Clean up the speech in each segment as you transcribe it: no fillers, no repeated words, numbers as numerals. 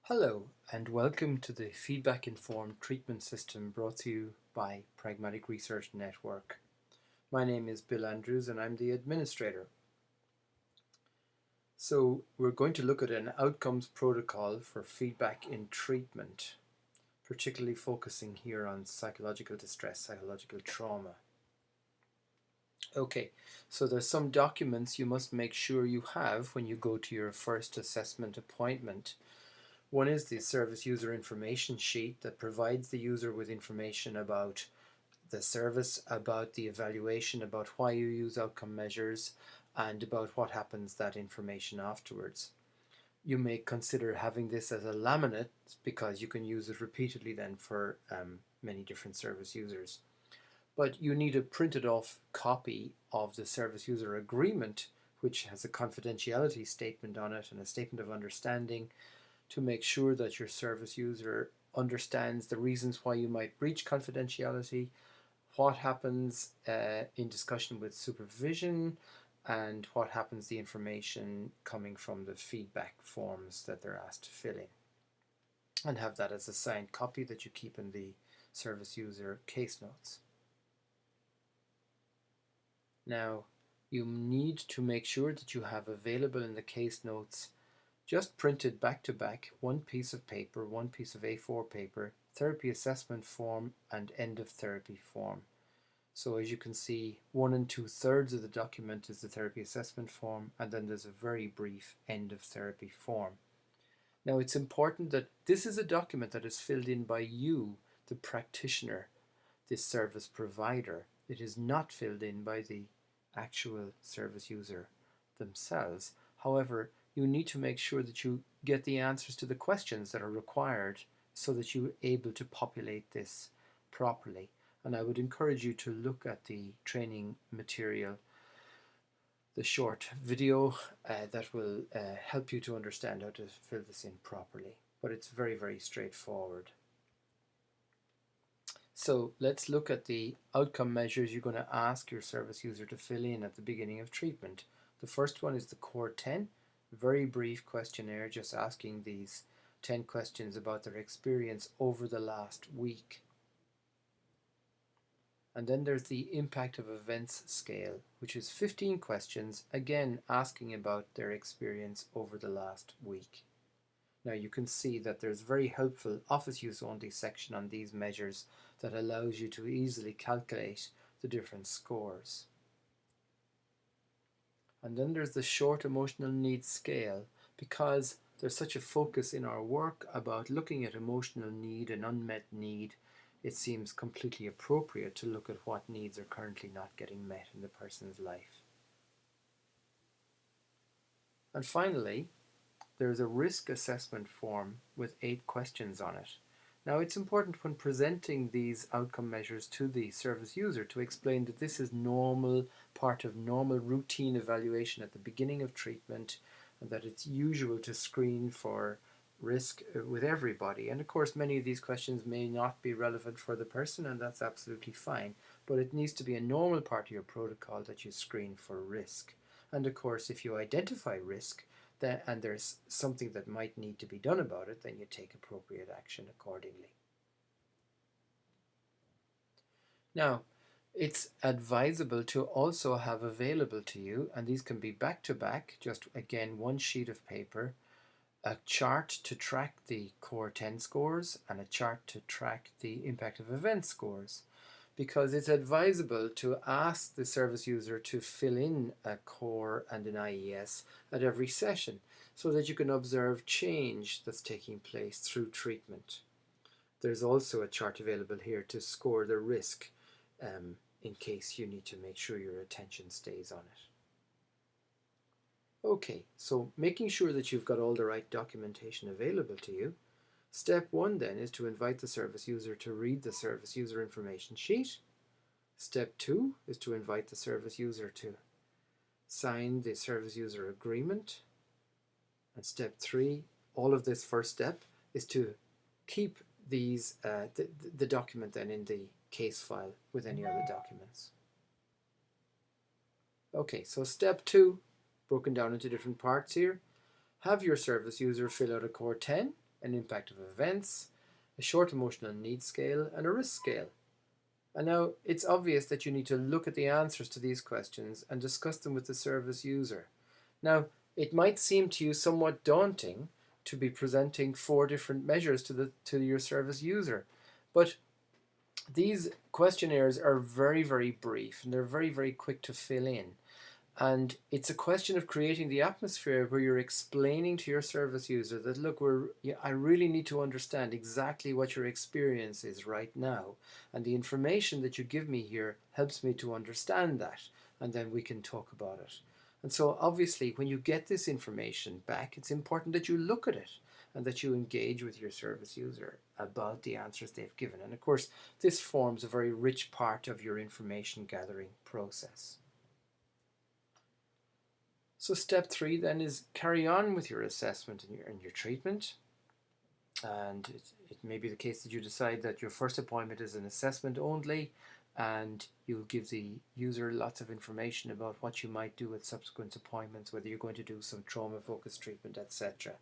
Hello, and welcome to the Feedback Informed Treatment System brought to you by Pragmatic Research Network. My name is Bill Andrews and I'm the administrator. So, we're going to look at an outcomes protocol for feedback in treatment, particularly focusing here on psychological distress, psychological trauma. Okay, so there's some documents you must make sure you have when you go to your first assessment appointment. One is the service user information sheet that provides the user with information about the service, about the evaluation, about why you use outcome measures, and about what happens that information afterwards. You may consider having this as a laminate because you can use it repeatedly then for many different service users. But you need a printed off copy of the service user agreement, which has a confidentiality statement on it and a statement of understanding, to make sure that your service user understands the reasons why you might breach confidentiality, what happens in discussion with supervision, and what happens the information coming from the feedback forms that they're asked to fill in. And have that as a signed copy that you keep in the service user case notes. Now, you need to make sure that you have available in the case notes just printed back to back one piece of paper, one piece of A4 paper, therapy assessment form and end of therapy form. So as you can see, 1 2/3 of the document is the therapy assessment form, and then there's a very brief end of therapy form. Now it's important that this is a document that is filled in by you, the practitioner, the service provider. It is not filled in by the actual service user themselves. However, you need to make sure that you get the answers to the questions that are required so that you're able to populate this properly. And I would encourage you to look at the training material, the short video that will help you to understand how to fill this in properly. But it's very, very straightforward. So let's look at the outcome measures you're going to ask your service user to fill in at the beginning of treatment. The first one is the Core 10, very brief questionnaire just asking these 10 questions about their experience over the last week. And then there's the Impact of Events scale, which is 15 questions, again asking about their experience over the last week. Now you can see that there's very helpful office use only section on these measures that allows you to easily calculate the different scores. And then there's the short emotional needs scale, because there's such a focus in our work about looking at emotional need and unmet need. It seems completely appropriate to look at what needs are currently not getting met in the person's life. And finally, there's a risk assessment form with 8 questions on it. Now it's important when presenting these outcome measures to the service user to explain that this is normal, part of normal routine evaluation at the beginning of treatment, and that it's usual to screen for risk with everybody. And of course many of these questions may not be relevant for the person, and that's absolutely fine, but it needs to be a normal part of your protocol that you screen for risk. And of course if you identify risk, and there's something that might need to be done about it, then you take appropriate action accordingly. Now, it's advisable to also have available to you, and these can be back to back, just again one sheet of paper, a chart to track the Core 10 scores and a chart to track the Impact of Events scores, because it's advisable to ask the service user to fill in a core and an IES at every session so that you can observe change that's taking place through treatment. There's also a chart available here to score the risk in case you need to make sure your attention stays on it. Okay, so making sure that you've got all the right documentation available to you. Step 1 then is to invite the service user to read the service user information sheet. Step 2 is to invite the service user to sign the service user agreement. And step 3, all of this first step, is to keep these the document then in the case file with any other documents. Okay, so step 2, broken down into different parts here. Have your service user fill out a Core 10 an impact of events, a short emotional needs scale, and a risk scale. And now it's obvious that you need to look at the answers to these questions and discuss them with the service user. Now, it might seem to you somewhat daunting to be presenting 4 different measures to your service user, but these questionnaires are very, very brief and they're very, very quick to fill in. And it's a question of creating the atmosphere where you're explaining to your service user that, look, I really need to understand exactly what your experience is right now. And the information that you give me here helps me to understand that. And then we can talk about it. And so obviously, when you get this information back, it's important that you look at it and that you engage with your service user about the answers they've given. And of course, this forms a very rich part of your information gathering process. So step 3 then is carry on with your assessment and your treatment. And it may be the case that you decide that your first appointment is an assessment only, and you'll give the user lots of information about what you might do at subsequent appointments, whether you're going to do some trauma-focused treatment, etc.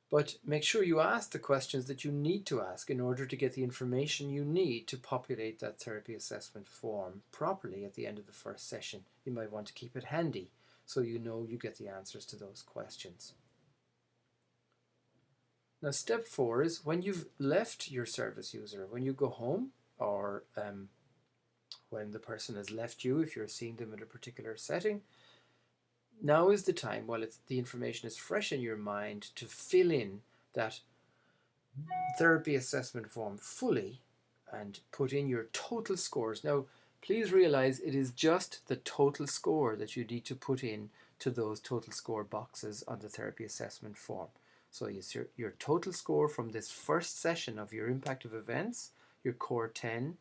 But make sure you ask the questions that you need to ask in order to get the information you need to populate that therapy assessment form properly at the end of the first session. You might want to keep it handy so you know you get the answers to those questions. Now, step 4 is when you've left your service user, when you go home, or when the person has left you, if you're seeing them in a particular setting, now is the time, while the information is fresh in your mind, to fill in that therapy assessment form fully and put in your total scores. Now, please realize it is just the total score that you need to put in to those total score boxes on the therapy assessment form. So it's your total score from this first session of your impact of events, your core 10,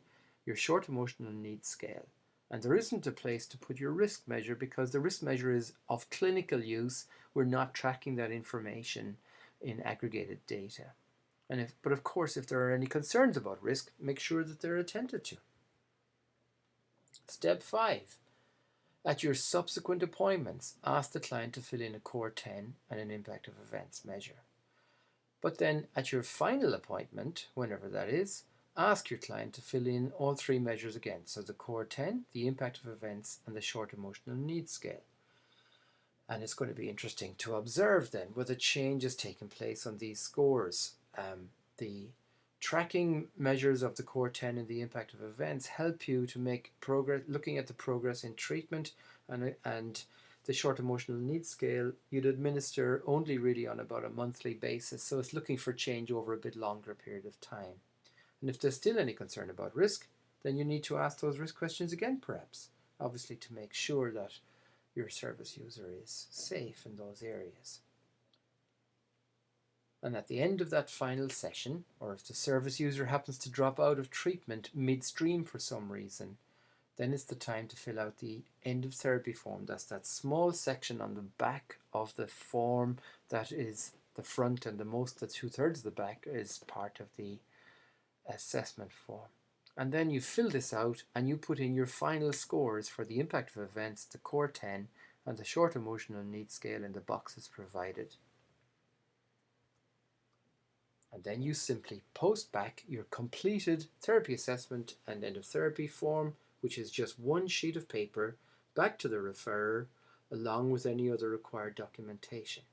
your short emotional needs scale. And there isn't a place to put your risk measure because the risk measure is of clinical use. We're not tracking that information in aggregated data. But of course, if there are any concerns about risk, make sure that they're attended to. Step 5. At your subsequent appointments, ask the client to fill in a core 10 and an impact of events measure. But then at your final appointment, whenever that is, ask your client to fill in all 3 measures again. So the core 10, the impact of events, and the short emotional needs scale. And it's going to be interesting to observe then whether change has taken place on these scores. The tracking measures of the core 10 and the impact of events help you to make progress, looking at the progress in treatment, and the short emotional needs scale you'd administer only really on about a monthly basis, so it's looking for change over a bit longer period of time. And if there's still any concern about risk, then you need to ask those risk questions again perhaps, obviously to make sure that your service user is safe in those areas. And at the end of that final session, or if the service user happens to drop out of treatment midstream for some reason, then it's the time to fill out the end of therapy form. That's that small section on the back of the form that is the front, and the 2/3 of the back is part of the assessment form. And then you fill this out and you put in your final scores for the impact of events, the core 10, and the short emotional needs scale in the boxes provided. And then you simply post back your completed therapy assessment and end of therapy form, which is just one sheet of paper, back to the referrer, along with any other required documentation.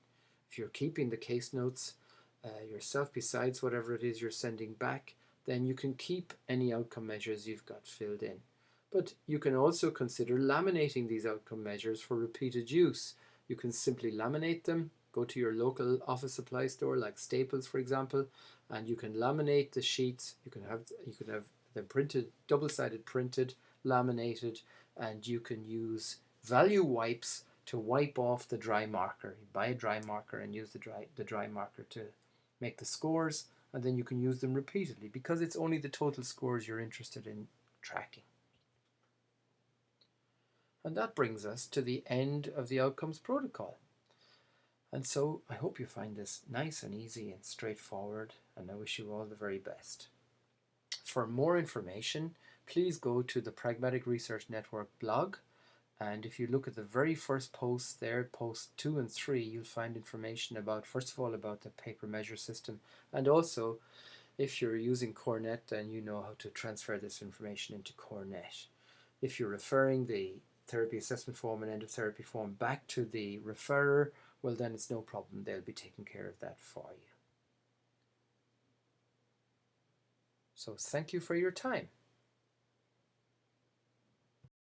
If you're keeping the case notes yourself besides whatever it is you're sending back, then you can keep any outcome measures you've got filled in. But you can also consider laminating these outcome measures for repeated use. You can simply laminate them, go to your local office supply store like Staples, for example, and you can laminate the sheets. You can have them printed, double-sided printed, laminated, and you can use value wipes to wipe off the dry marker. You buy a dry marker and use the dry marker to make the scores, and then you can use them repeatedly because it's only the total scores you're interested in tracking. And that brings us to the end of the outcomes protocol. And so I hope you find this nice and easy and straightforward, and I wish you all the very best. For more information, please go to the Pragmatic Research Network blog And if you look at the very first post there, post 2 and 3, you'll find information about, first of all, about the paper measure system, and also if you're using Cornet, then you know how to transfer this information into Cornet. If you're referring the therapy assessment form and end of therapy form back to the referrer, well, then it's no problem. They'll be taking care of that for you. So thank you for your time.